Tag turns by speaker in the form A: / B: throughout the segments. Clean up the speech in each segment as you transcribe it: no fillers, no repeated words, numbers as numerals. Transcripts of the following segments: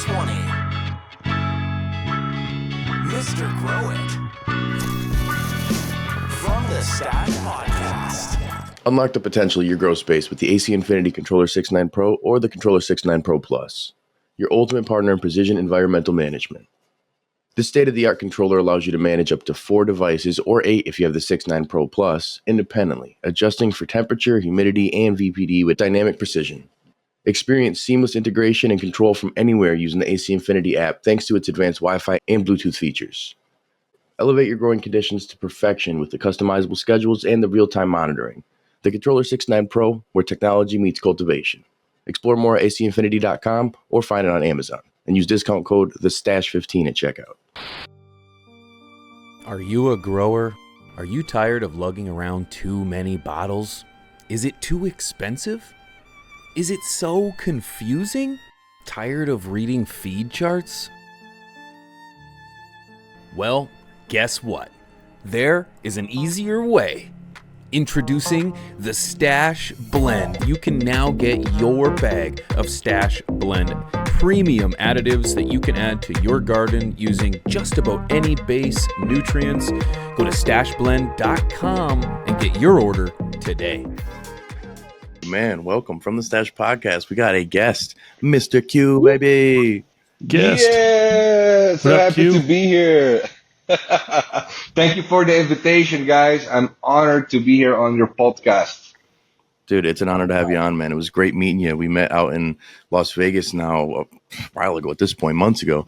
A: 20. Mr. Grow It. From the Stash Podcast.
B: Unlock the potential of your grow space with the AC Infinity Controller 6.9 Pro or the Controller 6.9 Pro Plus, your ultimate partner in precision environmental management. This state-of-the-art controller allows you to manage up to 4 devices, or 8 if you have the 6.9 Pro Plus, independently, adjusting for temperature, humidity, and VPD with dynamic precision. Experience seamless integration and control from anywhere using the AC Infinity app thanks to its advanced Wi-Fi and Bluetooth features. Elevate your growing conditions to perfection with the customizable schedules and the real-time monitoring. The Controller 6.9 Pro, where technology meets cultivation. Explore more at acinfinity.com or find it on Amazon and use discount code THESTASH15 at checkout.
C: Are you a grower? Are you tired of lugging around too many bottles? Is it too expensive? Is it so confusing? Tired of reading feed charts? Well, guess what? There is an easier way. Introducing the Stash Blend. You can now get your bag of Stash Blend premium additives that you can add to your garden using just about any base nutrients. Go to stashblend.com and get your order today.
B: Man, welcome from the Stash Podcast. We got a guest, Mr. Q, baby.
D: Guest.
E: Yeah, so
D: What up,
E: happy
D: Q?
E: to be here. Thank you for the invitation, guys. I'm honored to be here on your podcast.
B: Dude, it's an honor to have you on, man. It was great meeting you. We met out in Las Vegas now a while ago at this point, months ago.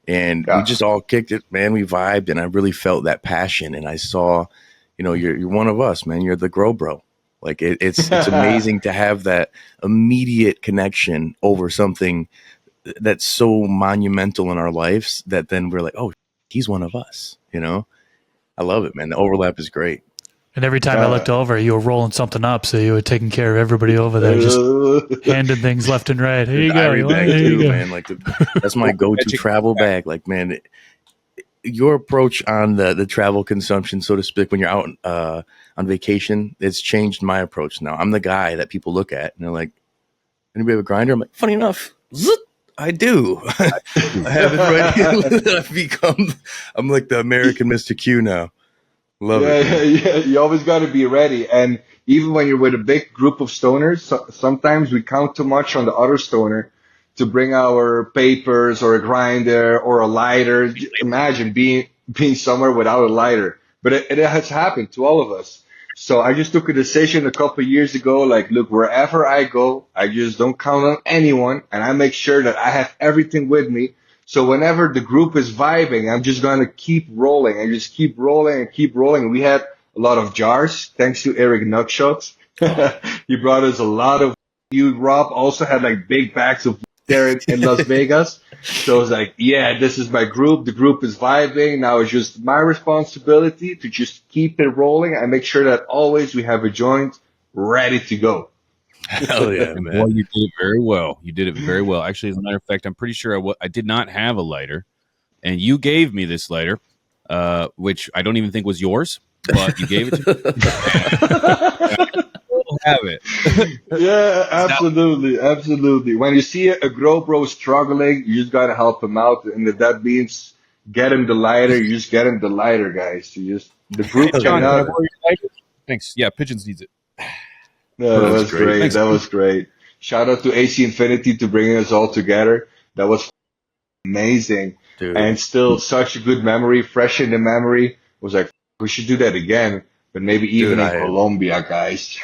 B: And we just all kicked it, man. We vibed, and I really felt that passion. And I saw, you're one of us, man. You're the grow bro. Like it's amazing to have that immediate connection over something that's so monumental in our lives that then we're like, oh, he's one of us, I love it, man. The overlap is great.
D: And every time I looked over, you were rolling something up, so you were taking care of everybody over there, just handing things left and right. Here you go.
B: Diary bag
D: Here you
B: too,
D: go.
B: man. Like that's my go-to travel bag. Like, man, your approach on the travel consumption, so to speak, when you're out on vacation, it's changed my approach now. I'm the guy that people look at and they're like, anybody have a grinder? I'm like, funny enough, I do. I have it right here. I'm like the American Mr. Q now. Love it.
E: Yeah. You always got to be ready. And even when you're with a big group of stoners, sometimes we count too much on the other stoner to bring our papers or a grinder or a lighter. Imagine being somewhere without a lighter. But it has happened to all of us. So I just took a decision a couple of years ago, like, look, wherever I go, I just don't count on anyone, and I make sure that I have everything with me. So whenever the group is vibing, I'm just going to keep rolling and just keep rolling and keep rolling. We had a lot of jars, thanks to Eric Nutshots. He brought us a lot of you. Rob also had like big bags of there in Las Vegas. So I was like, yeah, this is my group. The group is vibing. Now it's just my responsibility to just keep it rolling and make sure that always we have a joint ready to go.
B: Hell yeah, man.
F: Well, you did it very well. You did it very well. Actually, as a matter of fact, I'm pretty sure I did not have a lighter, and you gave me this lighter, which I don't even think was yours, but you gave it to me. Have it.
E: Yeah, absolutely. When you see a grow bro struggling, you just gotta help him out, and if that means get him the lighter, you just get him the lighter, guys. The group cannot.
F: Thanks. Yeah, Pigeons needs it.
E: No, that was great.
F: Thanks.
E: That was great. Shout out to AC Infinity to bringing us all together. That was amazing,
B: Dude.
E: And still such a good memory, fresh in the memory. Was like, we should do that again, but maybe even in Colombia, guys.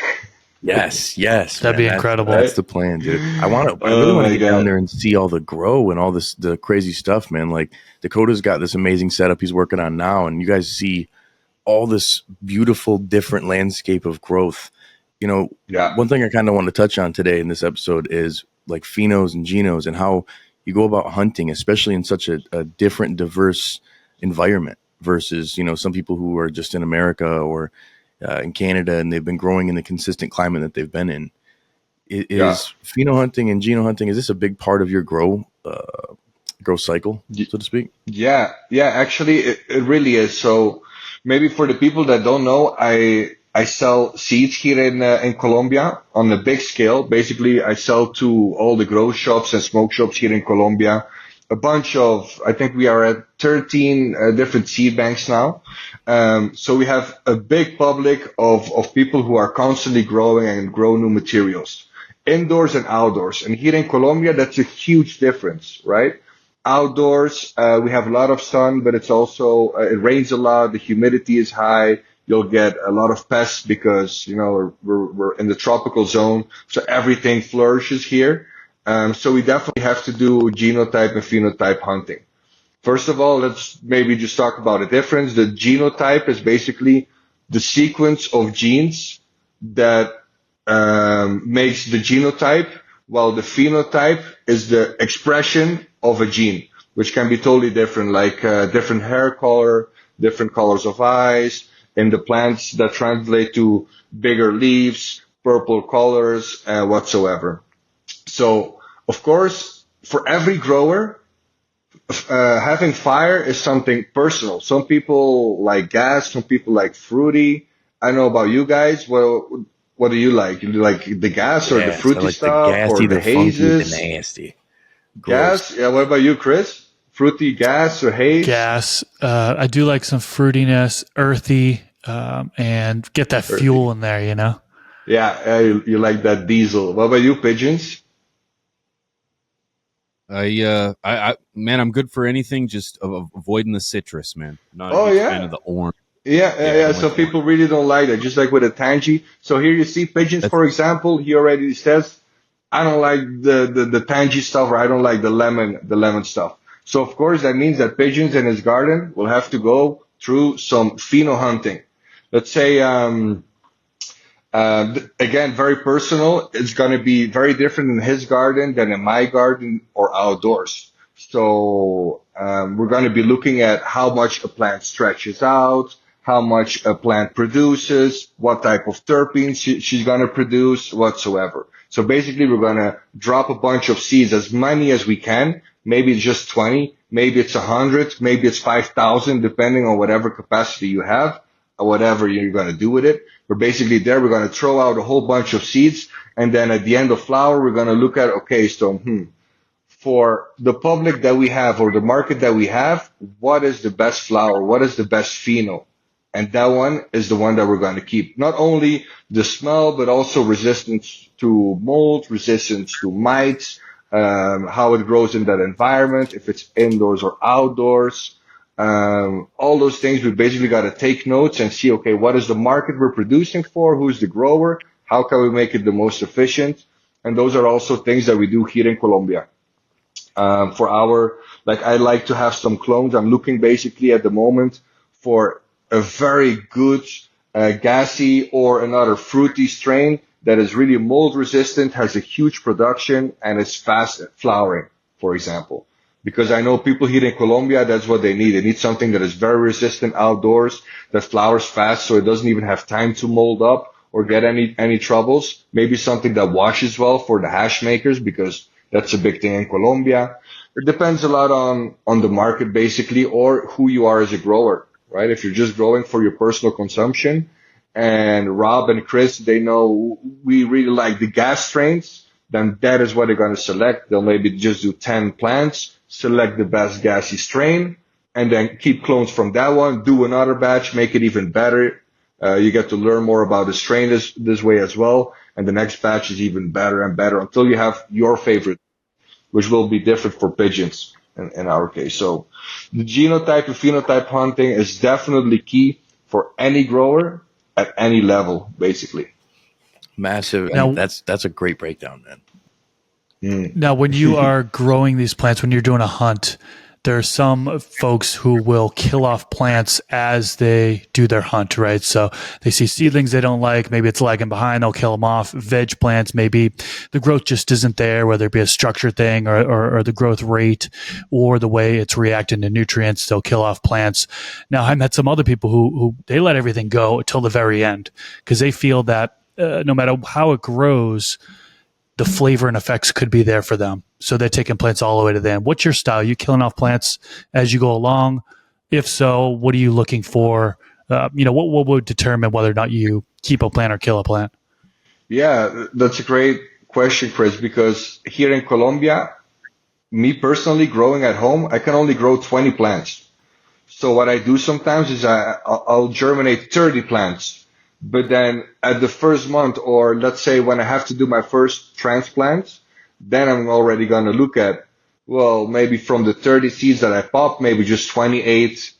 B: Yes.
D: That'd be incredible.
B: That's the plan, dude. I really want to get down there and see all the grow and all the crazy stuff, man. Like Dakota's got this amazing setup he's working on now, and you guys see all this beautiful, different landscape of growth. One thing I kind of want to touch on today in this episode is like phenos and genos and how you go about hunting, especially in such a different, diverse environment versus, some people who are just in America or in Canada, and they've been growing in the consistent climate that they've been in. Is Phenohunting and Genohunting, is this a big part of your grow cycle, so to speak?
E: Yeah, actually, it really is. So maybe for the people that don't know, I sell seeds here in Colombia on a big scale. Basically, I sell to all the grow shops and smoke shops here in Colombia. a bunch of, I think we are at 13 different seed banks now. So we have a big public of people who are constantly growing and grow new materials, indoors and outdoors. And here in Colombia, that's a huge difference, right? Outdoors, we have a lot of sun, but it's also, it rains a lot. The humidity is high. You'll get a lot of pests because, we're in the tropical zone. So everything flourishes here. So we definitely have to do genotype and phenotype hunting. First of all, let's maybe just talk about the difference. The genotype is basically the sequence of genes that makes the genotype, while the phenotype is the expression of a gene, which can be totally different, like different hair color, different colors of eyes, in the plants that translate to bigger leaves, purple colors, whatsoever. So, of course, for every grower, having fire is something personal. Some people like gas, some people like fruity. I don't know about you guys. Well, what do you like? You like the gas or the fruity
B: I like
E: stuff
B: the gassy,
E: or the
B: funky,
E: hazes?
B: the nasty. Gross.
E: Gas? Yeah, what about you, Chris? Fruity, gas, or haze?
D: Gas. I do like some fruitiness, earthy, and get that fuel in there,
E: Yeah, you like that diesel. What about you, Pigeons?
F: Man, I'm good for anything. Just avoiding the citrus, man. Not a
E: Oh,
F: huge fan
E: yeah.
F: of the orange.
E: Yeah,
F: Yeah, I don't
E: Some
F: like the
E: people really don't like that, just like with a tangy. So here you see Pigeons,
F: That's
E: for example, he already says, I don't like the tangy stuff, or I don't like the lemon stuff. So of course that means that Pigeons in his garden will have to go through some Phenohunting. Let's say, again, very personal. It's going to be very different in his garden than in my garden or outdoors. So we're going to be looking at how much a plant stretches out, how much a plant produces, what type of terpenes she's going to produce, whatsoever. So basically, we're going to drop a bunch of seeds, as many as we can. Maybe it's just 20, maybe it's 100, maybe it's 5,000, depending on whatever capacity you have or whatever you're going to do with it. We're basically there. We're going to throw out a whole bunch of seeds. And then at the end of flower, we're going to look at, okay, so, for the public that we have or the market that we have, what is the best flower? What is the best pheno? And that one is the one that we're going to keep. Not only the smell, but also resistance to mold, resistance to mites, how it grows in that environment, if it's indoors or outdoors. All those things, we basically got to take notes and see, okay, what is the market we're producing for? Who's the grower? How can we make it the most efficient? And those are also things that we do here in Colombia. I like to have some clones. I'm looking basically at the moment for a very good gassy or another fruity strain that is really mold resistant, has a huge production, and is fast at flowering, for example. Because I know people here in Colombia, that's what they need. They need something that is very resistant outdoors, that flowers fast so it doesn't even have time to mold up or get any troubles. Maybe something that washes well for the hash makers, because that's a big thing in Colombia. It depends a lot on the market, basically, or who you are as a grower, right? If you're just growing for your personal consumption, and Rob and Chris, they know we really like the gas strains, then that is what they're going to select. They'll maybe just do 10 plants, select the best gassy strain, and then keep clones from that one, do another batch, make it even better. You get to learn more about the strain this way as well. And the next batch is even better and better until you have your favorite, which will be different for pigeons in our case. So the genotype and phenotype hunting is definitely key for any grower at any level, basically.
B: Massive.
D: Now-
B: And that's a great breakdown, man.
D: Now, when you are growing these plants, when you're doing a hunt, there are some folks who will kill off plants as they do their hunt, right? So they see seedlings they don't like, maybe it's lagging behind, they'll kill them off. Veg plants, maybe the growth just isn't there, whether it be a structure thing or the growth rate or the way it's reacting to nutrients, they'll kill off plants. Now, I met some other people who they let everything go till the very end because they feel that no matter how it grows, the flavor and effects could be there for them. So they're taking plants all the way to the end. What's your style? You killing off plants as you go along? If so, what are you looking for? What would determine whether or not you keep a plant or kill a plant?
E: Yeah, that's a great question, Chris, because here in Colombia, me personally growing at home, I can only grow 20 plants. So what I do sometimes is I'll germinate 30 plants. But then at the first month, or let's say when I have to do my first transplant, then I'm already going to look at, well, maybe from the 30 seeds that I popped, maybe just 28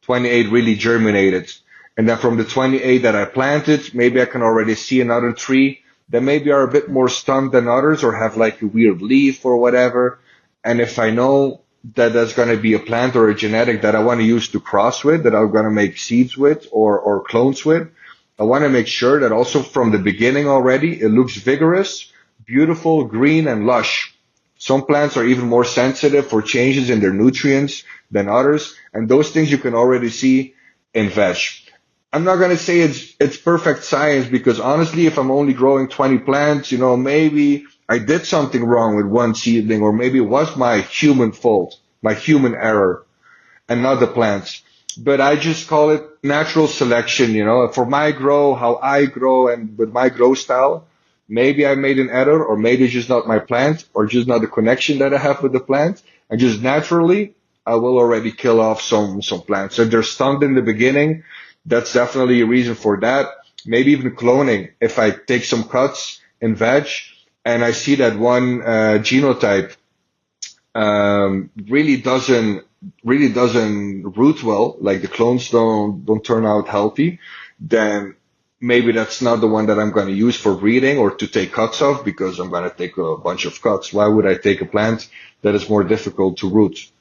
E: really germinated. And then from the 28 that I planted, maybe I can already see another three that maybe are a bit more stunned than others or have like a weird leaf or whatever. And if I know that there's going to be a plant or a genetic that I want to use to cross with, that I'm going to make seeds with or clones with, I want to make sure that also from the beginning already, it looks vigorous, beautiful, green, and lush. Some plants are even more sensitive for changes in their nutrients than others, and those things you can already see in veg. I'm not going to say it's perfect science because honestly, if I'm only growing 20 plants, maybe I did something wrong with one seedling, or maybe it was my human fault, my human error, and not the plants. But I just call it natural selection, for my grow, how I grow, and with my grow style. Maybe I made an error, or maybe it's just not my plant, or just not the connection that I have with the plant. And just naturally, I will already kill off some plants. So if they're stunned in the beginning, that's definitely a reason for that. Maybe even cloning. If I take some cuts in veg and I see that one genotype really doesn't root well, like the clones don't turn out healthy, then maybe that's not the one that I'm going to use for breeding or to take cuts of because I'm going to take a bunch of cuts. Why would I take a plant that is more difficult to root?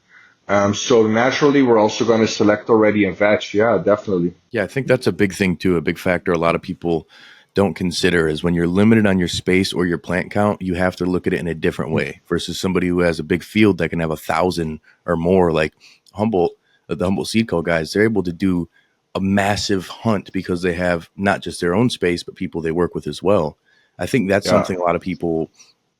E: So naturally, we're also going to select already in veg. Yeah, definitely.
B: Yeah, I think that's a big thing too. A big factor a lot of people don't consider is when you're limited on your space or your plant count, you have to look at it in a different way versus somebody who has a big field that can have 1,000 or more. Like Humboldt, the Humboldt Seed Co. guys, they're able to do a massive hunt because they have not just their own space, but people they work with as well. I think that's something a lot of people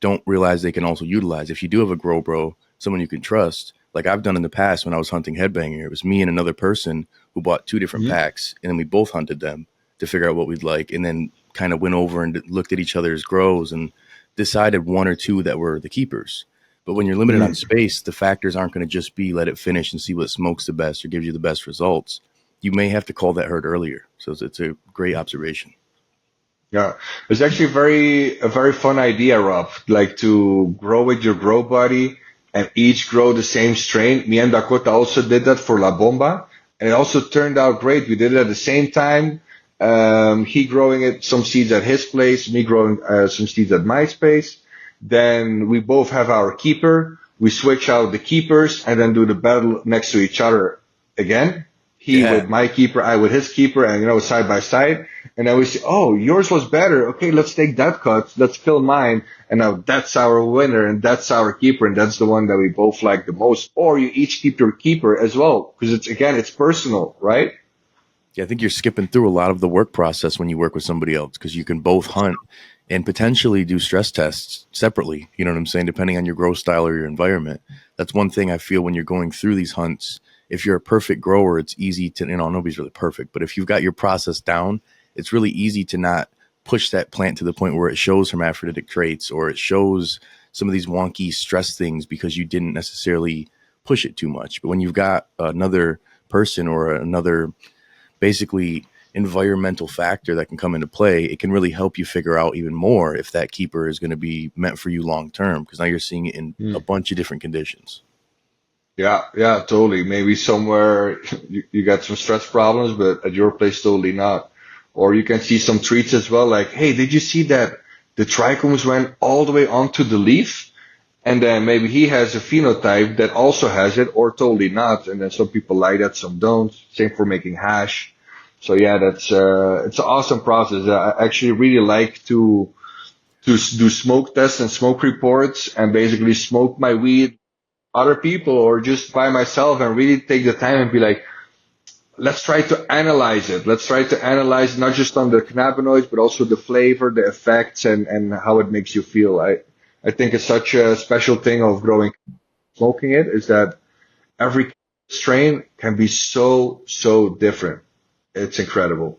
B: don't realize they can also utilize. If you do have a grow bro, someone you can trust, like I've done in the past when I was hunting headbanger, it was me and another person who bought two different packs, and then we both hunted them to figure out what we'd like, and then kind of went over and looked at each other's grows and decided one or two that were the keepers. But when you're limited on space, the factors aren't going to just be let it finish and see what smokes the best or gives you the best results. You may have to call that herd earlier. So it's a great observation.
E: Yeah, it's actually a very fun idea, Rob. Like to grow with your grow buddy and each grow the same strain. Me and Dakota also did that for La Bomba, and it also turned out great. We did it at the same time. He growing some seeds at his place, me growing some seeds at my space. Then we both have our keeper. We switch out the keepers and then do the battle next to each other again. He with my keeper, I with his keeper, and side by side. And then we say, oh, yours was better. Okay, let's take that cut. Let's kill mine. And now that's our winner and that's our keeper. And that's the one that we both like the most. Or you each keep your keeper as well. Because it's personal, right?
B: Yeah, I think you're skipping through a lot of the work process when you work with somebody else because you can both hunt and potentially do stress tests separately. You know what I'm saying? Depending on your grow style or your environment. That's one thing I feel when you're going through these hunts. If you're a perfect grower, it's easy to, nobody's really perfect, but if you've got your process down, it's really easy to not push that plant to the point where it shows hermaphroditic traits or it shows some of these wonky stress things because you didn't necessarily push it too much. But when you've got another person or another basically environmental factor that can come into play, it can really help you figure out even more if that keeper is going to be meant for you long term, because now you're seeing it in a bunch of different conditions.
E: Yeah, totally. Maybe somewhere you got some stress problems, but at your place, totally not. Or you can see some treats as well, like, hey, did you see that the trichomes went all the way onto the leaf? And then maybe he has a phenotype that also has it, or totally not. And then some people like that, some don't. Same for making hash. So yeah, it's an awesome process. I actually really like to do smoke tests and smoke reports and basically smoke my weed other people or just by myself and really take the time and be like, let's try to analyze it. Let's try to analyze not just on the cannabinoids, but also the flavor, the effects, and how it makes you feel. I think it's such a special thing of smoking it is that every strain can be so different. It's incredible.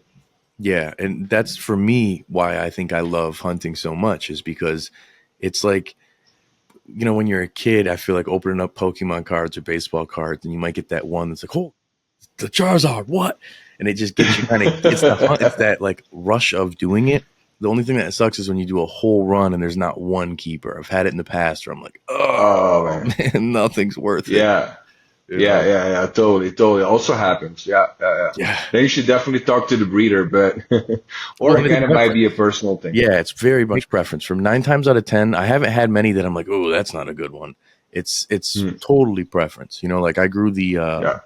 B: Yeah, and that's for me why I think I love hunting so much is because it's like you know, when you're a kid, I feel like opening up Pokemon cards or baseball cards, and you might get that one that's like, oh, the Charizard, what? And it just gets you kind of, it's that like rush of doing it. The only thing that sucks is when you do a whole run and there's not one keeper. I've had it in the past where I'm like,
E: Oh
B: oh
E: man.
B: man, nothing's worth it.
E: Yeah.
B: You
E: Yeah,
B: know?
E: yeah, totally. Also happens. Yeah.
B: Yeah.
E: Then you should definitely talk to the breeder, but or
B: Well,
E: again, it might be a personal thing.
B: Yeah, it's very much preference. From 9 times out of 10, I haven't had many that I'm like, oh, that's not a good one. It's totally preference. You know, like I grew the
E: Yeah.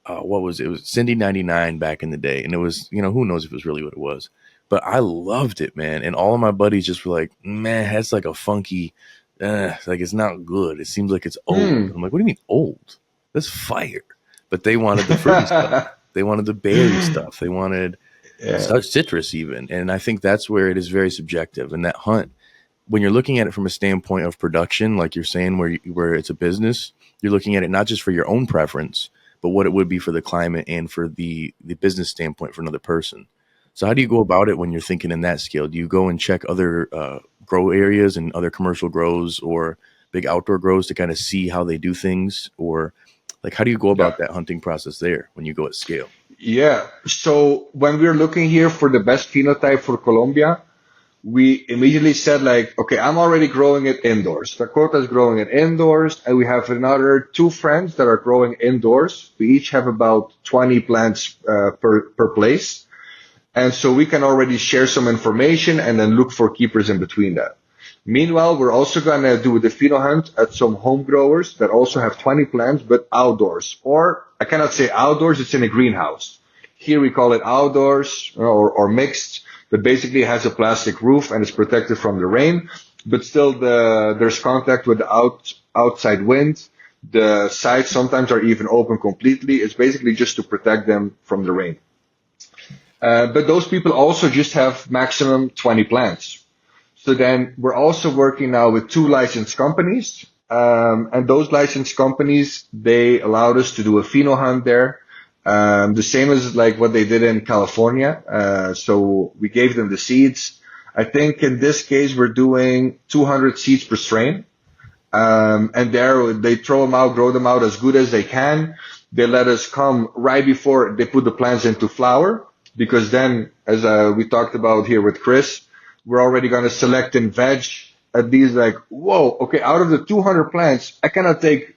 B: what was it? It was Cindy 99 back in the day, and it was, you know, who knows if it was really what it was, but I loved it, man. And all of my buddies just were like, man, that's like a funky, like it's not good. It seems like it's old. I'm like, what do you mean old? That's fire. But they wanted the fruity stuff. They wanted the berry stuff. They wanted citrus even. And I think that's where it is very subjective. And that hunt, when you're looking at it from a standpoint of production, like you're saying, where it's a business, you're looking at it not just for your own preference, but what it would be for the climate and for the business standpoint for another person. So how do you go about it when you're thinking in that scale? Do you go and check other grow areas and other commercial grows or big outdoor grows to kind of see how they do things? Or like, how do you go about that hunting process there when you go at scale?
E: Yeah. So when we're looking here for the best phenotype for Colombia, we immediately said like, okay, I'm already growing it indoors. Dakota's growing it indoors, and we have another 2 friends that are growing indoors. We each have about 20 plants per place. And so we can already share some information and then look for keepers in between that. Meanwhile, we're also going to do the pheno hunt at some home growers that also have 20 plants, but outdoors. Or I cannot say outdoors, it's in a greenhouse. Here we call it outdoors or mixed, but basically it has a plastic roof and it's protected from the rain. But still there's contact with the outside wind. The sides sometimes are even open completely. It's basically just to protect them from the rain. But those people also just have maximum 20 plants. So then we're also working now with 2 licensed companies. And those licensed companies, they allowed us to do a pheno hunt there. The same as like what they did in California. So we gave them the seeds. I think in this case, we're doing 200 seeds per strain. And there they throw them out, grow them out as good as they can. They let us come right before they put the plants into flower. Because then, as we talked about here with Chris, we're already going to select in veg at these like, whoa, okay, out of the 200 plants, I cannot take,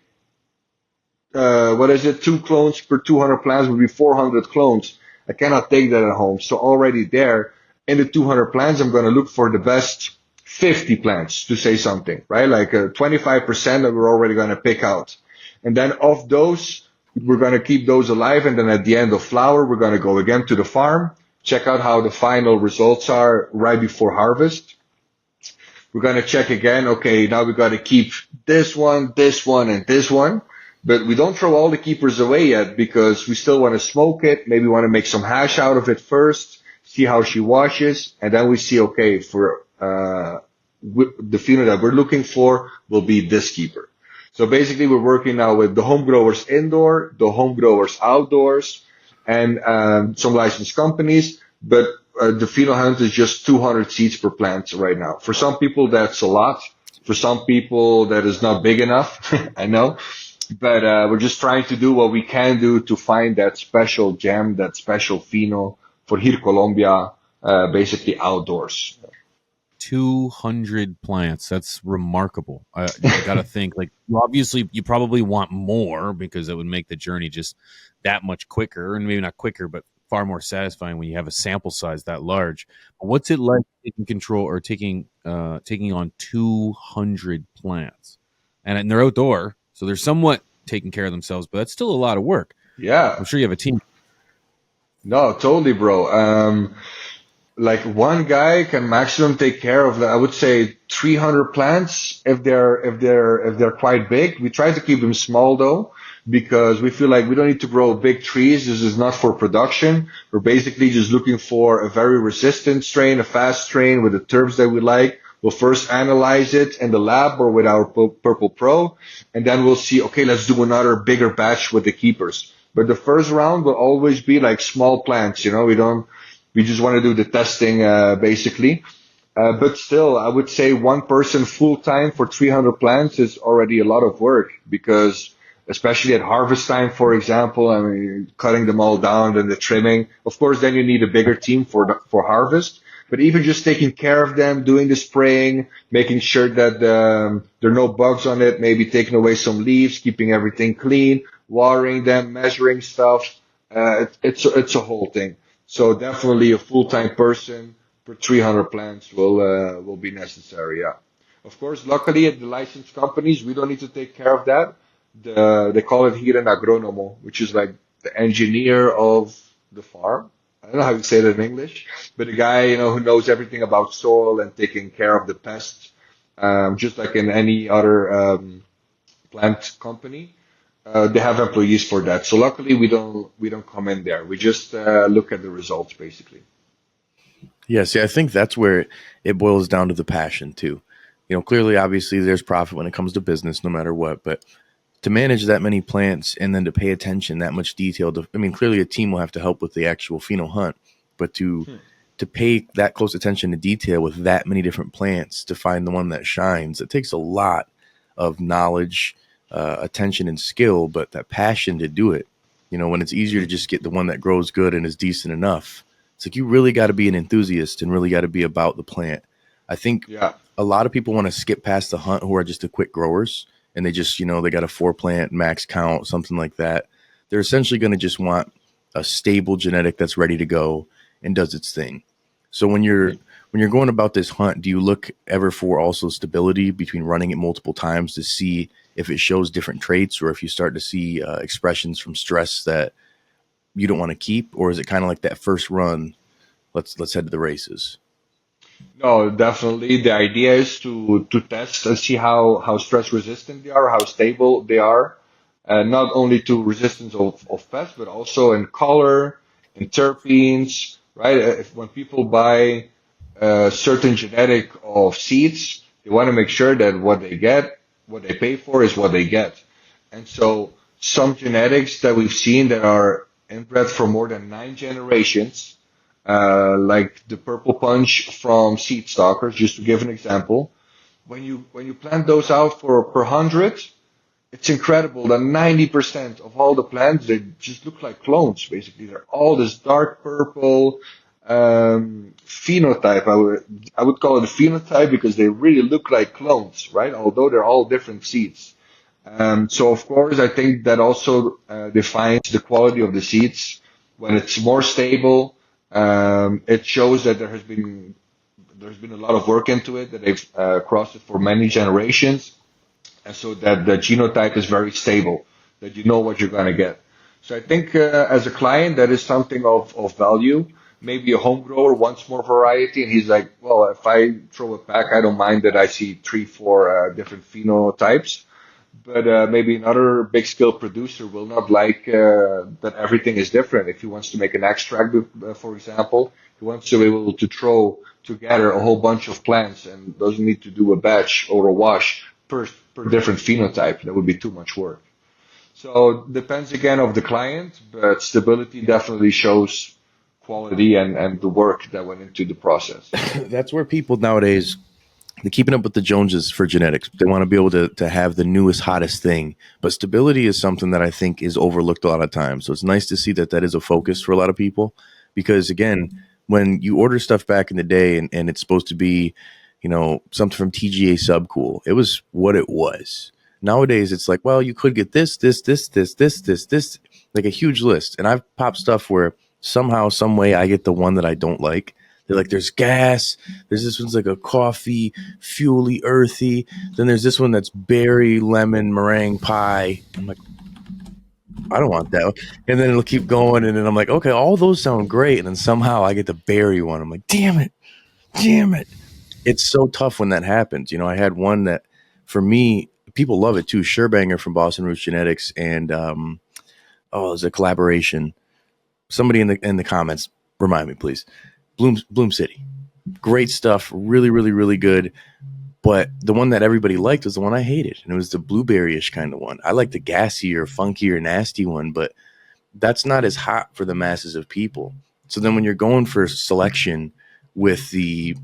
E: 2 clones per 200 plants would be 400 clones. I cannot take that at home. So already there, in the 200 plants, I'm going to look for the best 50 plants to say something, right? Like 25% that we're already going to pick out. And then of those, we're going to keep those alive, and then at the end of flower, we're going to go again to the farm, check out how the final results are right before harvest. We're going to check again, okay, now we got to keep this one, and this one, but we don't throw all the keepers away yet because we still want to smoke it, maybe want to make some hash out of it first, see how she washes, and then we see, okay, for the pheno that we're looking for will be this keeper. So basically, we're working now with the home growers indoor, the home growers outdoors, and some licensed companies. But the pheno hunt is just 200 seeds per plant right now. For some people, that's a lot. For some people, that is not big enough. I know. But we're just trying to do what we can do to find that special gem, that special pheno for here, Colombia, basically outdoors.
F: 200 plants. That's remarkable. I got to think, like, obviously you probably want more because it would make the journey just that much quicker, and maybe not quicker, but far more satisfying when you have a sample size that large. But what's it like taking control or taking on 200 plants? And they're outdoor, so they're somewhat taking care of themselves, but that's still a lot of work.
E: Yeah.
F: I'm sure you have a team.
E: No, totally, bro. Like one guy can maximum take care of, I would say 300 plants if they're quite big. We try to keep them small though, because we feel like we don't need to grow big trees. This is not for production. We're basically just looking for a very resistant strain, a fast strain with the terms that we like. We'll first analyze it in the lab or with our Purple Pro, and then we'll see, okay, let's do another bigger batch with the keepers. But the first round will always be like small plants, you know, we just want to do the testing, basically. But still, I would say one person full time for 300 plants is already a lot of work because, especially at harvest time, for example, I mean, cutting them all down and the trimming. Of course, then you need a bigger team for harvest. But even just taking care of them, doing the spraying, making sure that there are no bugs on it, maybe taking away some leaves, keeping everything clean, watering them, measuring stuff. It's a whole thing. So definitely a full-time person for 300 plants will be necessary. Yeah. Of course, luckily at the licensed companies, we don't need to take care of that. They call it here an agronomo, which is like the engineer of the farm. I don't know how you say that in English, but the guy, who knows everything about soil and taking care of the pests, just like in any other plant company. They have employees for that. So luckily we don't come in there. We just look at the results basically.
B: Yeah, see, I think that's where it boils down to the passion too. Clearly, obviously, there's profit when it comes to business, no matter what. But to manage that many plants and then to pay attention that much detail, clearly a team will have to help with the actual pheno hunt, but to pay that close attention to detail with that many different plants to find the one that shines, it takes a lot of knowledge, attention, and skill, but that passion to do it. When it's easier to just get the one that grows good and is decent enough, it's like you really got to be an enthusiast and really got to be about the plant. I think
E: Yeah.
B: a lot of people want to skip past the hunt who are just the quick growers and they just, they got a 4-plant max count, something like that. They're essentially going to just want a stable genetic that's ready to go and does its thing. So when you're going about this hunt, do you look ever for also stability between running it multiple times to see if it shows different traits or if you start to see expressions from stress that you don't want to keep, or is it kind of like that first run? Let's head to the races.
E: No, definitely. The idea is to test and see how stress resistant they are, how stable they are, not only to resistance of pests, but also in color, in terpenes, right? When people buy certain genetic of seeds, they want to make sure that what they get, what they pay for, is what they get. And so some genetics that we've seen that are inbred for more than 9 generations, like the purple punch from seed stalkers, just to give an example. When you plant those out for per 100, it's incredible that 90% of all the plants, they just look like clones. Basically, they're all this dark purple phenotype. I would call it a phenotype because they really look like clones, right? Although they're all different seeds. So of course, I think that also defines the quality of the seeds. When it's more stable, it shows that there's been a lot of work into it, that they've crossed it for many generations, and so that the genotype is very stable, that you know what you're going to get. So I think as a client, that is something of value. Maybe a home grower wants more variety, and he's like, well, if I throw it back, I don't mind that I see 3, 4 different phenotypes. But maybe another big scale producer will not like that everything is different. If he wants to make an extract, for example, he wants to be able to throw together a whole bunch of plants and doesn't need to do a batch or a wash per different phenotype. That would be too much work. So depends again of the client, but stability definitely shows quality and the work that went into the process.
B: That's where people nowadays, they're keeping up with the Joneses for genetics. They want to be able to have the newest, hottest thing. But stability is something that I think is overlooked a lot of times. So it's nice to see that is a focus for a lot of people. Because, again, when you order stuff back in the day and it's supposed to be, something from TGA Subcool, it was what it was. Nowadays, it's like, well, you could get this, like a huge list. And I've popped stuff where somehow, some way, I get the one that I don't like. They're like, there's gas. There's this one's like a coffee, fuely, earthy. Then there's this one that's berry, lemon, meringue pie. I'm like, I don't want that. And then it'll keep going. And then I'm like, okay, all those sound great. And then somehow I get the berry one. I'm like, damn it. It's so tough when that happens. I had one that, for me, people love it too. Sherbanger from Boston Roots Genetics. And, it's a collaboration. Somebody in the comments, remind me, please. Bloom City. Great stuff. Really, really, really good. But the one that everybody liked was the one I hated. And it was the blueberry-ish kind of one. I like the gassier, funkier, nasty one, but that's not as hot for the masses of people. So then when you're going for selection with the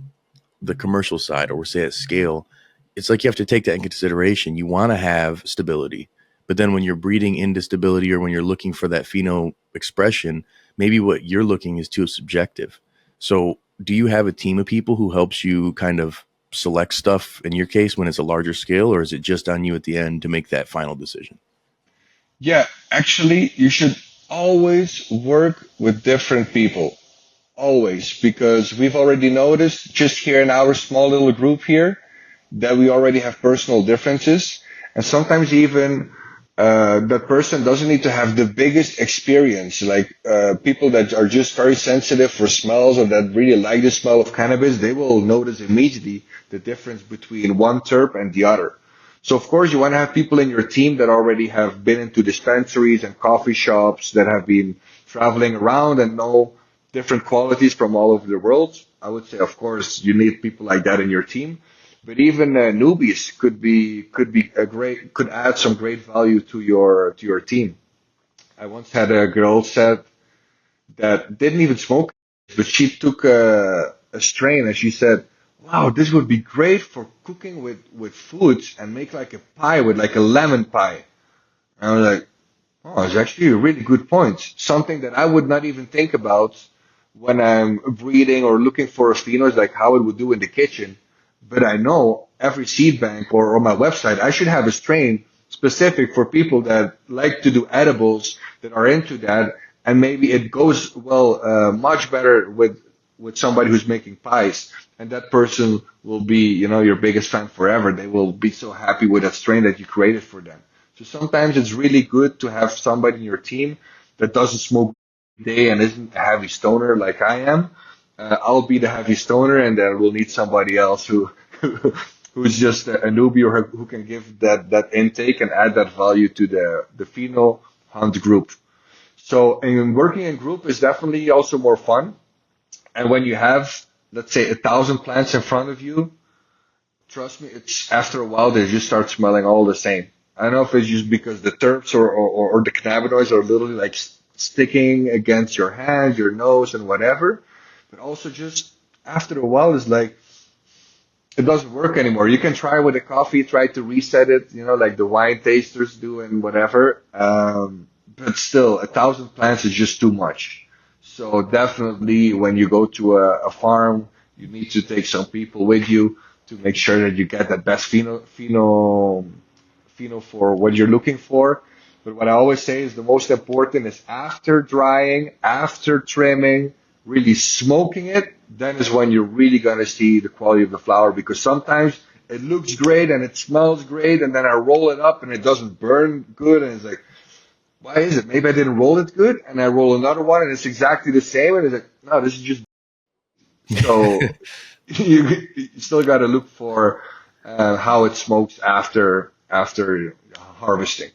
B: the commercial side, or say at scale, it's like you have to take that in consideration. You want to have stability, but then when you're breeding into stability, or when you're looking for that pheno expression, maybe what you're looking is too subjective. So do you have a team of people who helps you kind of select stuff in your case when it's a larger scale, or is it just on you at the end to make that final decision?
E: Yeah, actually, you should always work with different people. Always, because we've already noticed just here in our small little group here that we already have personal differences. And sometimes even that person doesn't need to have the biggest experience. Like people that are just very sensitive for smells or that really like the smell of cannabis, they will notice immediately the difference between one terp and the other. So of course you want to have people in your team that already have been into dispensaries and coffee shops, that have been traveling around and know different qualities from all over the world. I would say, of course, you need people like that in your team. But even newbies could add some great value to your team. I once had a girl said that didn't even smoke, but she took a strain and she said, "Wow, this would be great for cooking with foods and make like a pie with like a lemon pie." And I was like, "Oh, it's actually a really good point. Something that I would not even think about when I'm breeding or looking for a pheno, is like how it would do in the kitchen. But I know every seed bank or on my website, I should have a strain specific for people that like to do edibles, that are into that, and maybe it goes well much better with somebody who's making pies, and that person will be, your biggest fan forever. They will be so happy with that strain that you created for them. So sometimes it's really good to have somebody in your team that doesn't smoke day and isn't a heavy stoner like I am. I'll be the heavy stoner, and then we'll need somebody else who's just a newbie, or who can give that intake and add that value to the pheno hunt group. So in working in group is definitely also more fun. And when you have, let's say, 1,000 plants in front of you, trust me, it's after a while they just start smelling all the same. I don't know if it's just because the terps or the cannabinoids are literally like sticking against your hands, your nose, and whatever. But also just after a while, it's like it doesn't work anymore. You can try with a coffee, try to reset it, like the wine tasters do and whatever. But still, 1,000 plants is just too much. So definitely when you go to a farm, you need to take some people with you to make sure that you get that best pheno for what you're looking for. But what I always say is the most important is after drying, after trimming, really smoking it, then is when you're really going to see the quality of the flower, because sometimes it looks great and it smells great, and then I roll it up and it doesn't burn good, and it's like, why is it? Maybe I didn't roll it good, and I roll another one and it's exactly the same, and it's like, no, this is just so you still got to look for how it smokes after harvesting.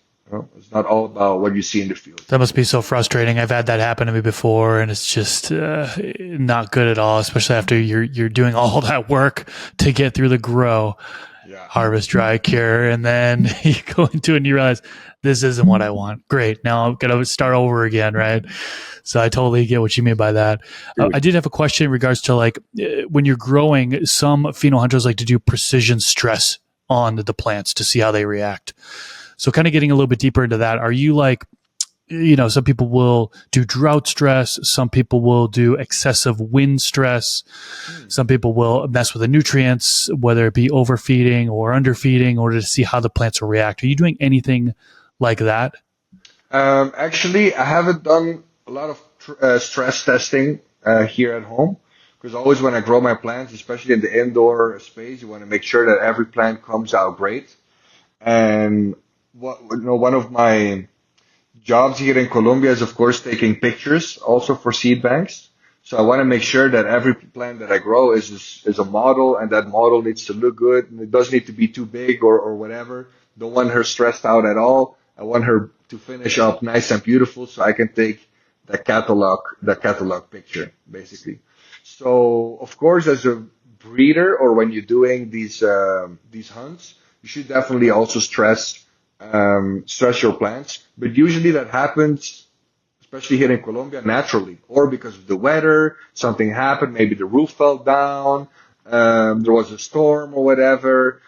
E: It's not all about what you see in the field.
D: That must be so frustrating. I've had that happen to me before, and it's just not good at all, especially after you're doing all that work to get through the grow, harvest, dry, cure, and then you go into it and you realize this isn't what I want. Great. Now I'm going to start over again, right? So I totally get what you mean by that. I did have a question in regards to when you're growing, some pheno hunters like to do precision stress on the plants to see how they react. So kind of getting a little bit deeper into that, are you some people will do drought stress, some people will do excessive wind stress, some people will mess with the nutrients, whether it be overfeeding or underfeeding, in order to see how the plants will react. Are you doing anything like that?
E: Actually, I haven't done a lot of stress testing here at home, because always when I grow my plants, especially in the indoor space, you want to make sure that every plant comes out great. And one of my jobs here in Colombia is, of course, taking pictures also for seed banks. So I want to make sure that every plant that I grow is a model, and that model needs to look good. And it doesn't need to be too big or whatever. Don't want her stressed out at all. I want her to finish up nice and beautiful, so I can take the catalog picture, basically. So, of course, as a breeder, or when you're doing these hunts, you should definitely also stress your plants. But usually that happens, especially here in Colombia, naturally, or because of the weather, something happened, maybe the roof fell down, there was a storm or whatever.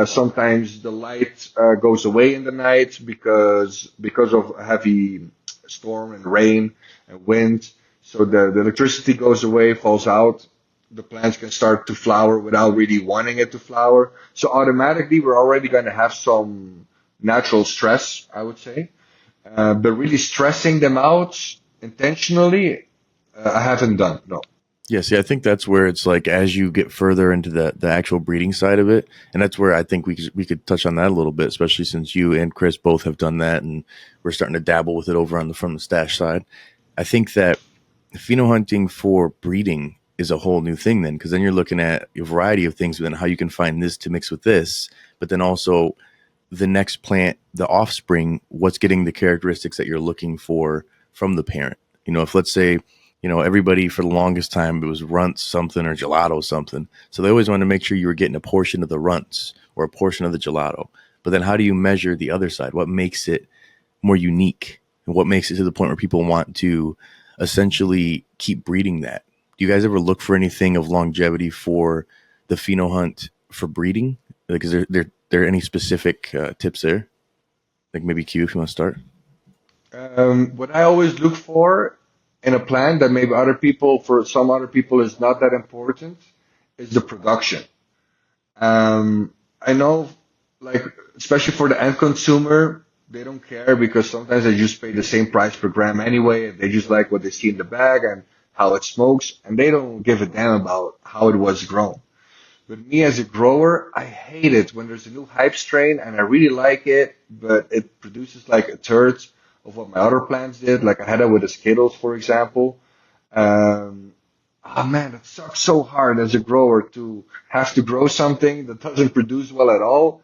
E: Sometimes the light goes away in the night because of a heavy storm and rain and wind. So the electricity goes away, falls out. The plants can start to flower without really wanting it to flower. So automatically, we're already going to have some natural stress, I would say. But really stressing them out intentionally, I haven't done. No.
B: Yeah, see, I think that's where it's like as you get further into the actual breeding side of it, and that's where I think we could touch on that a little bit, especially since you and Chris both have done that, and we're starting to dabble with it over on from the stash side. I think that phenohunting for breeding is a whole new thing then, because then you're looking at a variety of things, and how you can find this to mix with this, but then also the next plant, the offspring, what's getting the characteristics that you're looking for from the parent. You know, if let's say, you know, everybody for the longest time, it was runts something or gelato something. So they always wanted to make sure you were getting a portion of the runts or a portion of the gelato. But then how do you measure the other side? What makes it more unique? And what makes it to the point where people want to essentially keep breeding that? Do you guys ever look for anything of longevity for the phenohunt for breeding? Like, is there any specific tips there? Like maybe Q, if you want to start.
E: What I always look for in a plant that maybe for some other people is not that important, is the production. I know, like, especially for the end consumer, they don't care because sometimes they just pay the same price per gram anyway, and they just like what they see in the bag and how it smokes, and they don't give a damn about how it was grown. But me as a grower, I hate it when there's a new hype strain and I really like it, but it produces like a third of what my other plants did. Like I had that with the Skittles, for example. Oh man, it sucks so hard as a grower to have to grow something that doesn't produce well at all,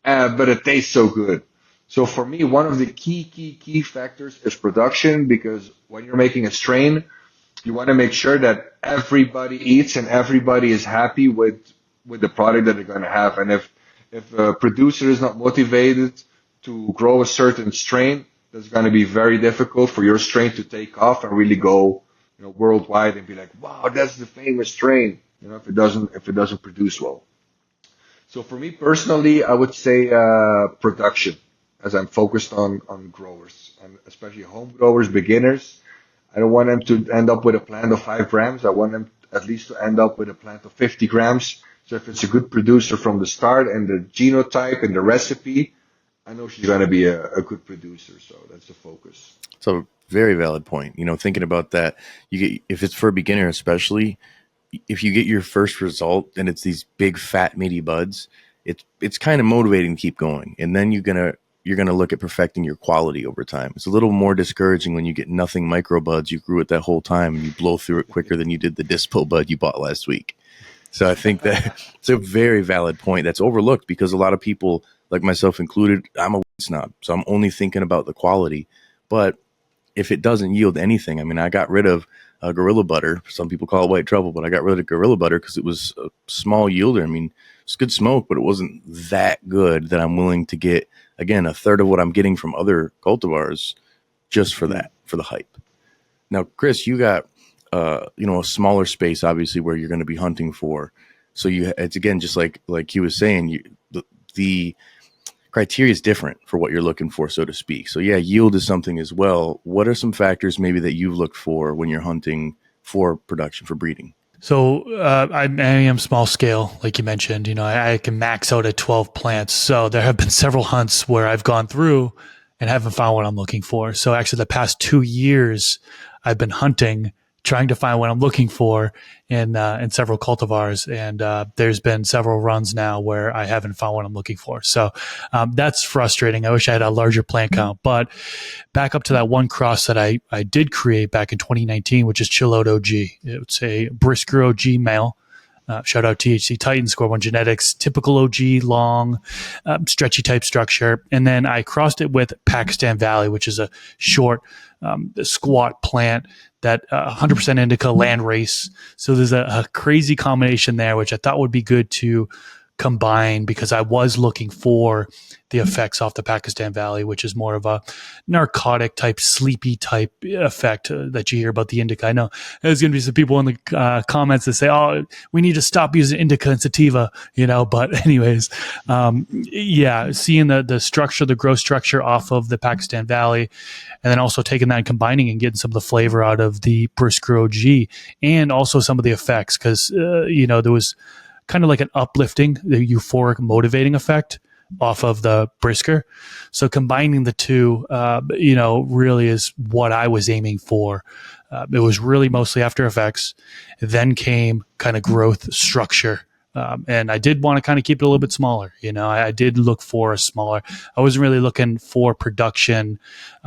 E: but it tastes so good. So for me, one of the key factors is production, because when you're making a strain, you want to make sure that everybody eats and everybody is happy with the product that they're going to have. And if a producer is not motivated to grow a certain strain, that's going to be very difficult for your strain to take off and really go, you know, worldwide and be like, wow, that's the famous strain. You know, if it doesn't produce well. So for me personally, I would say production, as I'm focused on growers, and especially home growers, beginners. I don't want them to end up with a plant of 5 grams. I want them at least to end up with a plant of 50 grams. So if it's a good producer from the start and the genotype and the recipe, I know she's going to be a good producer. So that's the focus.
B: So very valid point. You know, thinking about that, if it's for a beginner, especially if you get your first result and it's these big fat meaty buds, it's kind of motivating to keep going. And then you're gonna look at perfecting your quality over time. It's a little more discouraging when you get nothing micro buds. You grew it that whole time and you blow through it quicker than you did the dispo bud you bought last week. So I think that it's a very valid point that's overlooked, because a lot of people, like myself included, I'm a weed snob, so I'm only thinking about the quality. But if it doesn't yield anything, I mean, I got rid of Gorilla Butter. Some people call it white trouble, but I got rid of Gorilla Butter because it was a small yielder. I mean, it's good smoke, but it wasn't that good that I'm willing to get, again, a third of what I'm getting from other cultivars just for that, for the hype. Now, Chris, you got a smaller space, obviously, where you're going to be hunting for. So it's again, just like he was saying, the criteria is different for what you're looking for, so to speak. So yeah, yield is something as well. What are some factors maybe that you've looked for when you're hunting for production, for breeding?
D: So I am small scale, like you mentioned. You know, I can max out at 12 plants. So there have been several hunts where I've gone through and haven't found what I'm looking for. So actually, the past 2 years, I've been hunting, trying to find what I'm looking for in several cultivars, and there's been several runs now where I haven't found what I'm looking for. So that's frustrating. I wish I had a larger plant count. But back up to that one cross that I did create back in 2019, which is Chill Out OG. It's a Brisker OG male. Shout out THC Titan, Score One Genetics, typical OG, long, stretchy type structure. And then I crossed it with Pakistan Valley, which is a short, squat plant that 100% indica land race. So there's a crazy combination there, which I thought would be good to combine because I was looking for the effects off the Pakistan Valley, which is more of a narcotic type, sleepy type effect that you hear about the indica. I know there's going to be some people in the comments that say, "Oh, we need to stop using indica and sativa," But anyways, seeing the structure, the growth structure off of the Pakistan Valley, and then also taking that and combining and getting some of the flavor out of the Brisker OG, and also some of the effects, because there was kind of like an uplifting, the euphoric, motivating effect off of the Brisker. So combining the two, really is what I was aiming for. It was really mostly after effects. Then came kind of growth structure. And I did want to kind of keep it a little bit smaller. I did look for a smaller. I wasn't really looking for production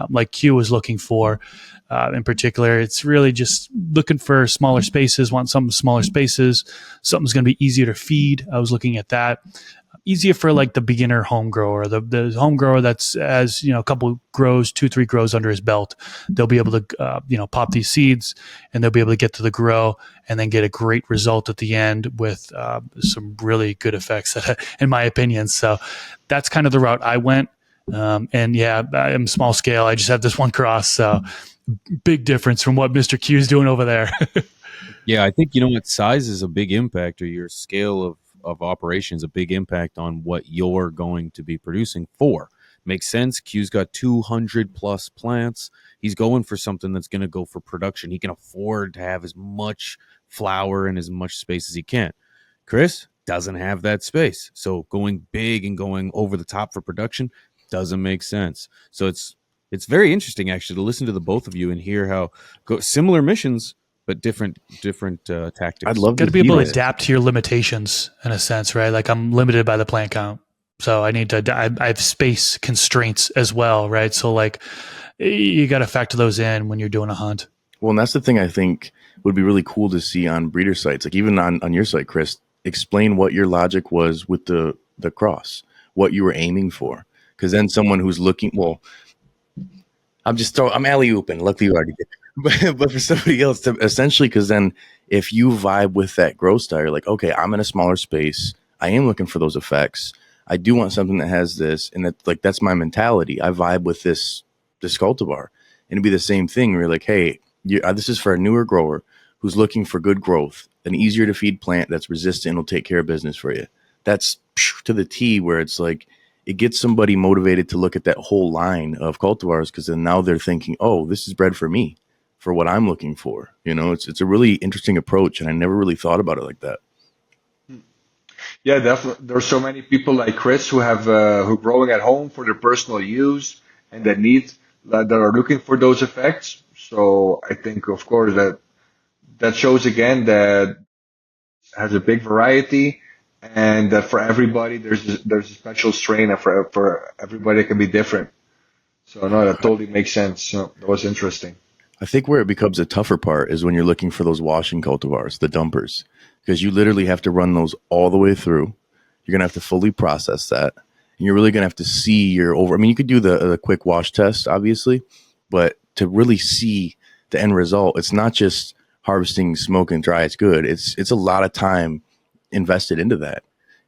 D: like Q was looking for. In particular, it's really just looking for smaller spaces, want some smaller spaces. Something's going to be easier to feed. I was looking at that. Easier for like the beginner home grower, the home grower that's as a couple grows, 2-3 grows under his belt. They'll be able to pop these seeds, and they'll be able to get to the grow and then get a great result at the end with some really good effects, in my opinion. So that's kind of the route I went. And yeah, I'm small scale. I just have this one cross, so big difference from what Mr. Q is doing over there.
F: Yeah, I think what size is a big impact, or your scale of operations, a big impact on what you're going to be producing for. Makes sense. Q's got 200 plus plants. He's going for something that's going to go for production. He can afford to have as much flower and as much space as he can. Chris doesn't have that space. So going big and going over the top for production doesn't make sense. So it's very interesting actually to listen to the both of you and hear how similar missions, but different tactics.
B: I'd love
D: got to be able to adapt to your limitations in a sense, right? Like I'm limited by the plant count, so I need to. I have space constraints as well, right? So like you got to factor those in when you're doing a hunt.
B: Well, and that's the thing I think would be really cool to see on breeder sites, like even on your site, Chris. Explain what your logic was with the cross, what you were aiming for, because then someone who's looking, well, I'm alley-ooping. Luckily, you already did. But for somebody else to essentially, because then if you vibe with that growth style, you're like, okay, I'm in a smaller space. I am looking for those effects. I do want something that has this, and that's my mentality. I vibe with this cultivar, and it'd be the same thing. Where you're like, hey, this is for a newer grower who's looking for good growth, an easier to feed plant that's resistant and will take care of business for you. That's to the T, where it's like it gets somebody motivated to look at that whole line of cultivars, because then now they're thinking, oh, this is bred for me, for what I'm looking for. It's a really interesting approach, and I never really thought about it like that.
E: Yeah, definitely. There's so many people like Chris who are growing at home for their personal use and that are looking for those effects. So I think, of course, that shows again that has a big variety, and that for everybody there's a special strain, and for everybody it can be different. So no, that totally makes sense. So that was interesting.
B: I think where it becomes a tougher part is when you're looking for those washing cultivars, the dumpers, because you literally have to run those all the way through. You're going to have to fully process that. And you're really going to have to see you could do the quick wash test, obviously, but to really see the end result, it's not just harvesting, smoke, and dry. It's good. It's a lot of time invested into that.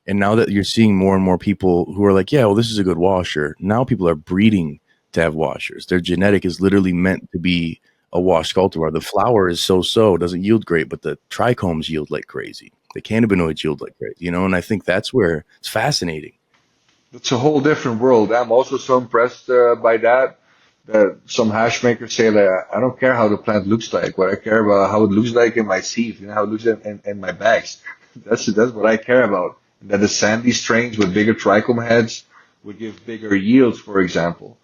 B: And now that you're seeing more and more people who are like, yeah, well, this is a good washer. Now people are breeding to have washers. Their genetic is literally meant to be a washed cultivar. The flower is so, doesn't yield great, but the trichomes yield like crazy. The cannabinoids yield like crazy, and I think that's where it's fascinating.
E: It's a whole different world. I'm also so impressed by that some hash makers say, like, I don't care how the plant looks like. What I care about how it looks like in my sieve, how it looks in my bags. That's what I care about. And that the sandy strains with bigger trichome heads would give bigger yields, for example.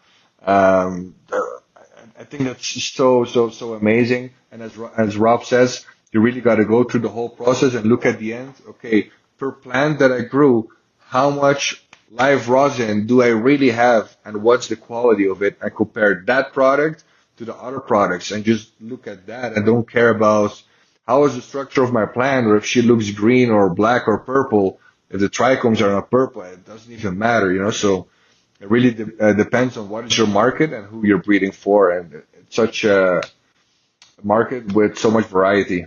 E: I think that's so amazing. And as Rob says, you really got to go through the whole process and look at the end. Okay, per plant that I grew, how much live rosin do I really have, and what's the quality of it? I compare that product to the other products and just look at that. I don't care about how is the structure of my plant, or if she looks green or black or purple. If the trichomes are not purple, it doesn't even matter, So it really depends on what is your market and who you're breeding for, and it's such a market with so much variety.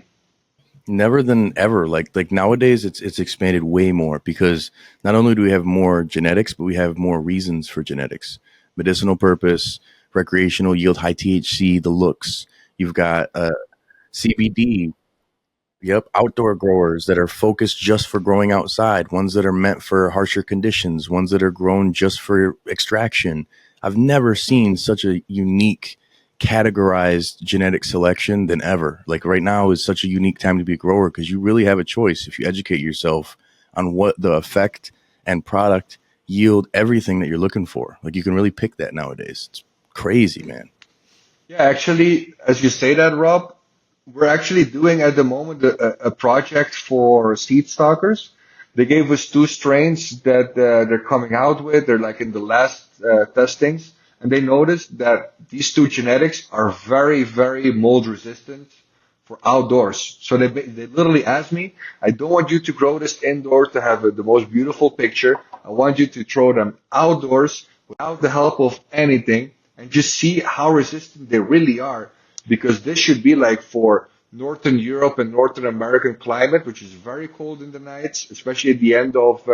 B: Never than ever. Like nowadays, it's expanded way more because not only do we have more genetics, but we have more reasons for genetics: medicinal purpose, recreational, yield high THC, the looks. You've got CBD. Yep, outdoor growers that are focused just for growing outside, ones that are meant for harsher conditions, ones that are grown just for extraction. I've never seen such a unique categorized genetic selection than ever. Like right now is such a unique time to be a grower because you really have a choice if you educate yourself on what the effect and product yield everything that you're looking for. Like you can really pick that nowadays. It's crazy, man.
E: Yeah, actually, as you say that, Rob, we're actually doing at the moment a project for seed stalkers. They gave us two strains that they're coming out with. They're like in the last testings, and they noticed that these two genetics are very, very mold resistant for outdoors. So they literally asked me, I don't want you to grow this indoors to have the most beautiful picture. I want you to throw them outdoors without the help of anything and just see how resistant they really are. Because this should be like for Northern Europe and Northern American climate, which is very cold in the nights, especially at the end of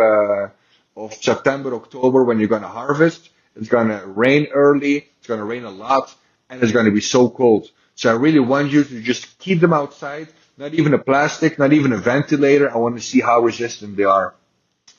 E: September, October, when you're going to harvest. It's going to rain early, it's going to rain a lot, and it's going to be so cold. So I really want you to just keep them outside, not even a plastic, not even a ventilator. I want to see how resistant they are.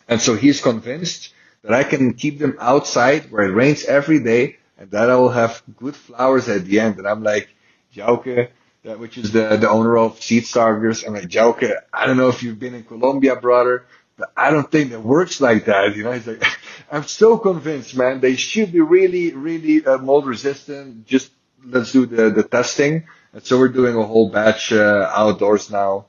E: And so he's convinced that I can keep them outside where it rains every day and that I will have good flowers at the end. And I'm like, Jauke, which is the owner of Seed Starters. I'm like, Jauke, I don't know if you've been in Colombia, brother, but I don't think that works like that. You know, he's like, I'm so convinced, man. They should be really, really mold resistant. Just let's do the testing. And so we're doing a whole batch outdoors now.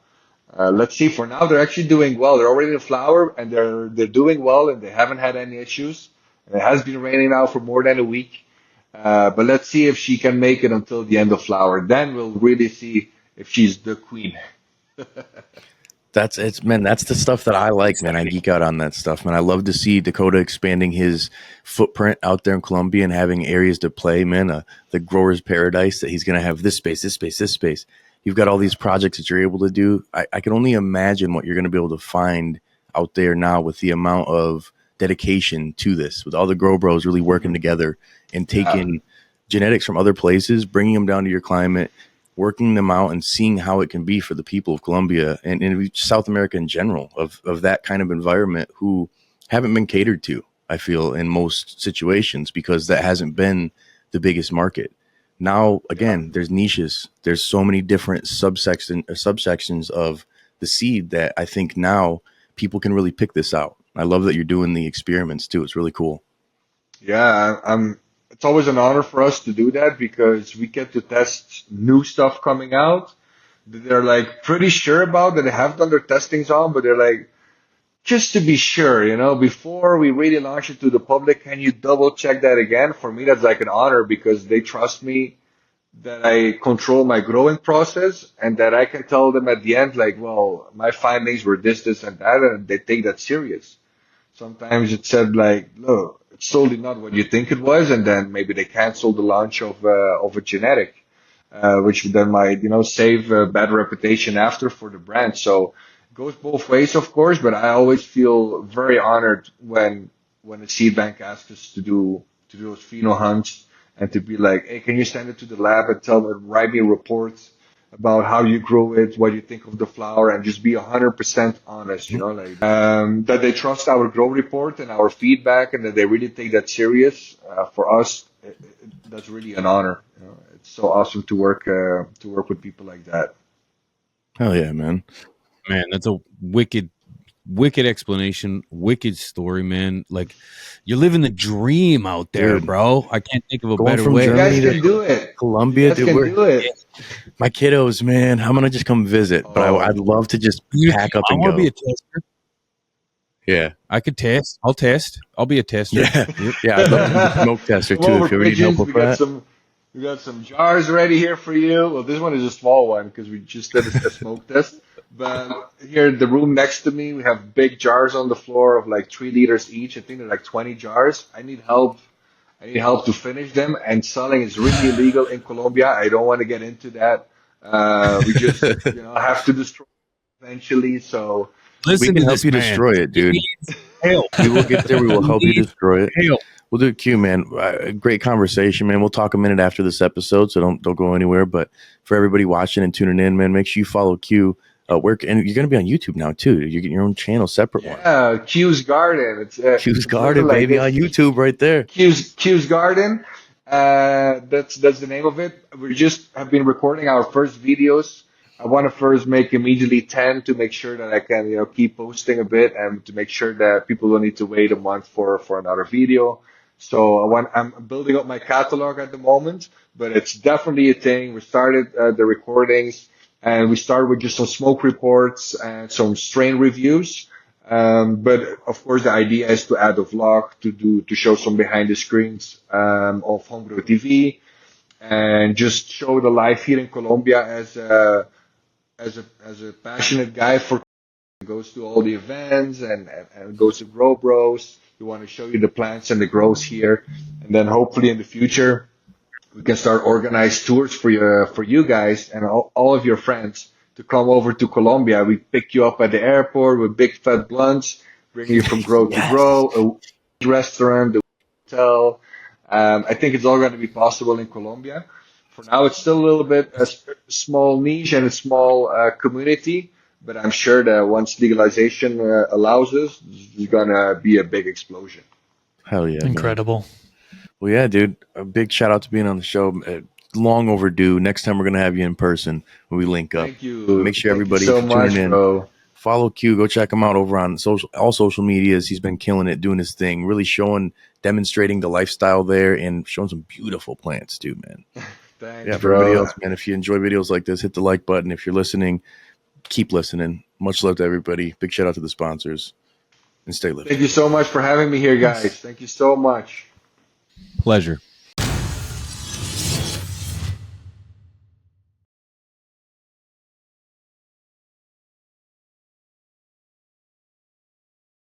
E: Let's see. For now, they're actually doing well. They're already in flower, and they're doing well, and they haven't had any issues. And it has been raining now for more than a week. But let's see if she can make it until the end of flower. Then we'll really see if she's the queen.
B: That's it's man. That's the stuff that I like, man. I geek out on that stuff, man. I love to see Dakota expanding his footprint out there in Colombia and having areas to play, man. The grower's paradise that he's going to have this space, this space, this space. You've got all these projects that you're able to do. I can only imagine what you're going to be able to find out there now with the amount of dedication to this, with all the grow bros really working together and taking genetics from other places, bringing them down to your climate, working them out and seeing how it can be for the people of Colombia and South America in general of that kind of environment who haven't been catered to, I feel, in most situations because that hasn't been the biggest market. Now, again, there's niches. There's so many different subsections of the seed that I think now people can really pick this out. I love that you're doing the experiments too. It's really cool.
E: Yeah, it's always an honor for us to do that because we get to test new stuff coming out that they're like pretty sure about that they have done their testings on, but they're like, just to be sure, before we really launch it to the public, can you double check that again? For me, that's like an honor because they trust me that I control my growing process and that I can tell them at the end, like, well, my findings were this, and that, and they take that serious. Sometimes it said like, no, it's totally not what you think it was, and then maybe they cancel the launch of a genetic, which then might save a bad reputation after for the brand. So it goes both ways, of course, but I always feel very honored when a seed bank asks us to do those pheno hunts and to be like, hey, can you send it to the lab and write me a report about how you grow it, what you think of the flower, and just be 100% honest, like that they trust our grow report and our feedback, and that they really take that serious. For us, that's really an honor. It's so awesome to work with people like that.
B: Hell yeah, man!
F: Man, that's a wicked explanation, wicked story, man. Like you're living the dream out there,
B: Dude,
F: bro. I can't think of a
B: going
F: better
B: from
F: way.
E: You guys
B: Germany
E: can do it.
B: Colombia,
E: You guys can do it.
B: my kiddos, man. I'm gonna just come visit, but I'd love to just pack up
F: I
B: and
F: want to
B: go.
F: be a tester.
B: Yeah,
F: I could test. I'll test. I'll be a tester.
B: yeah, yeah. I'd love to be a smoke tester
E: Come
B: too.
E: over,
B: If you ever need help
E: Pigeons.
B: with that.
E: We got some jars ready here for you. Well, this one is a small one because we just did a smoke test. But here in the room next to me, we have big jars on the floor of like 3 liters each. I think they're like 20 jars. I need help. I need help to finish them. And selling is really illegal in Colombia. I don't want to get into that. We just, have to destroy eventually. So
F: Listen
B: We can
F: to
B: help
F: this
B: you
F: man.
B: destroy it, dude.
F: He needs help.
B: We will get there. We will help you destroy it.
F: Help.
B: We'll do it, Q, man. Great conversation, man. We'll talk a minute after this episode, so don't go anywhere. But for everybody watching and tuning in, man, make sure you follow Q. And you're going to be on YouTube now too. You're getting your own channel, separate one.
E: yeah, Q's Garden.
B: Q's
E: It's
B: Garden,
E: like
B: baby,
E: this.
B: on YouTube, right there.
E: Q's Garden. That's the name of it. We just have been recording our first videos. I want to first make immediately 10 to make sure that I can, keep posting a bit and to make sure that people don't need to wait a month for another video. So I'm building up my catalog at the moment, but it's definitely a thing. We started the recordings and we started with just some smoke reports and some strain reviews. But of course, the idea is to add a vlog to show some behind the screens of HomeGrowTV and just show the life here in Colombia as a passionate guy for goes to all the events and goes to Grow Bros. We want to show you the plants and the grows here, and then hopefully in the future we can start organized tours for you guys and all of your friends to come over to Colombia. We pick you up at the airport with big fat blunts, bring you from grow to grow, a restaurant, a hotel. I think it's all going to be possible in Colombia. For now, it's still a little bit a small niche and a small community, but I'm sure that once legalization allows us, there's going to be a big explosion.
B: Hell yeah, man.
D: Incredible.
B: Well, yeah, dude. A big shout out to being on the show. Long overdue. Next time we're gonna have you in person when we link up.
E: Thank you.
B: Make sure everybody
E: Thank you so much,
B: tuning in.
E: bro.
B: Follow Q. Go check him out over on all social medias. He's been killing it, doing his thing, really demonstrating the lifestyle there, and showing some beautiful plants too, man.
E: Thanks,
B: Yeah, for
E: bro.
B: everybody else, man. If you enjoy videos like this, hit the like button. If you're listening, keep listening. Much love to everybody. Big shout out to the sponsors, and stay lifted.
E: Thank you so much for having me here, guys. Thank you so much.
F: Pleasure.